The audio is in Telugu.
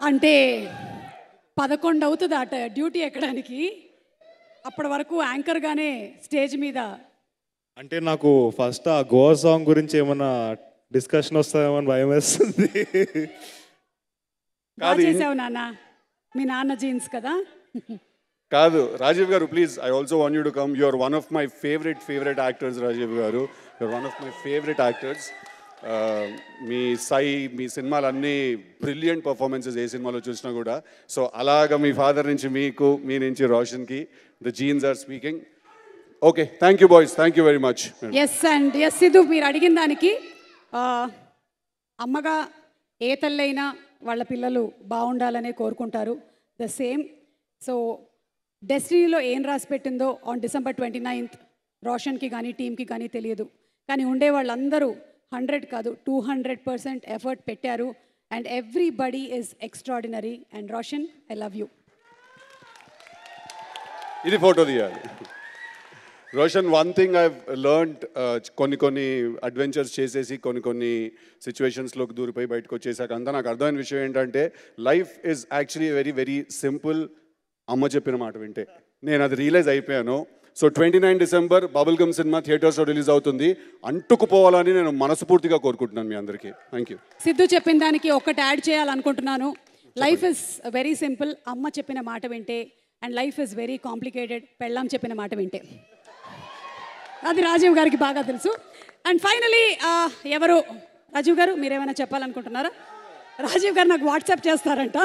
అంటే 11 అవుతుంది అట డ్యూటీ ఎక్కడానికి. అప్పటి వరకు యాంకర్గానే స్టేజ్ మీద. అంటే నాకు ఫస్ట్ ఆ గోవా సాంగ్ గురించి ఏమన్నా డిస్కషన్ వస్తాయేమో అని భయం వేస్తుంది. బాగా చేసావు నాన్న, మీ నాన్న జీన్స్ కదా. కాదు Rajiv garu, please, I also want you to come. You are one of my favourite actors Rajiv garu. You are one of my favourite actors. మీ మీ సినిమాలన్నీ బ్రిలియంట్ పర్ఫార్మెన్సెస్ ఏ సినిమాలో చూసినా కూడా. సో అలాగా మీ ఫాదర్ నుంచి మీకు, మీ నుంచి రోషన్కి the jeans are speaking. Okay, thank you boys, thank you very much. Yes Siddhu, మీరు అడిగిన దానికి అమ్మగా ఏ తల్లైనా వాళ్ళ పిల్లలు బాగుండాలనే కోరుకుంటారు. The same. సో డెస్టినీలో ఏం రాసి పెట్టిందో ఆన్ December 29th రోషన్కి కానీ టీమ్కి కానీ తెలియదు. కానీ ఉండే వాళ్ళందరూ 100 కాదు 200% ఎఫర్ట్ పెట్టారు. And everybody is extraordinary. And Roshan, I love you. ఇది ఫోటో తీయాలి. Roshan, one thing I learned, కొన్ని అడ్వెంచర్స్ చేసేసి కొన్ని సిచ్యువేషన్స్లోకి దూరిపోయి బయటకు వచ్చేసాక అంతా నాకు అర్థమైన విషయం ఏంటంటే life is actually very very simple. అమ్మ చెప్పిన మాట వింటే నేను అది రియలైజ్ అయిపోయాను. So 29 December bubble gum cinema థియేటర్స్లో రిలీజ్ అవుతుంది. అంటుకుపోవాలని నేను మనస్ఫూర్తిగా కోరుకుంటున్నాను మీ అందరికీ. Thank you. సిద్ధు చెప్పిన దానికి ఒకటి యాడ్ చేయాలనుకుంటున్నాను. లైఫ్ ఇస్ వెరీ సింపుల్, అమ్మ చెప్పిన మాట వింటే. And life is very complicated, పెళ్ళాం చెప్పిన మాట వింటే. అది రాజీవ్ గారికి బాగా తెలుసు. అండ్ ఫైనలీ ఎవరు రాజీవ్ గారు మీరేమైనా చెప్పాలనుకుంటున్నారా? రాజీవ్ గారు నాకు వాట్సాప్ చేస్తారంట.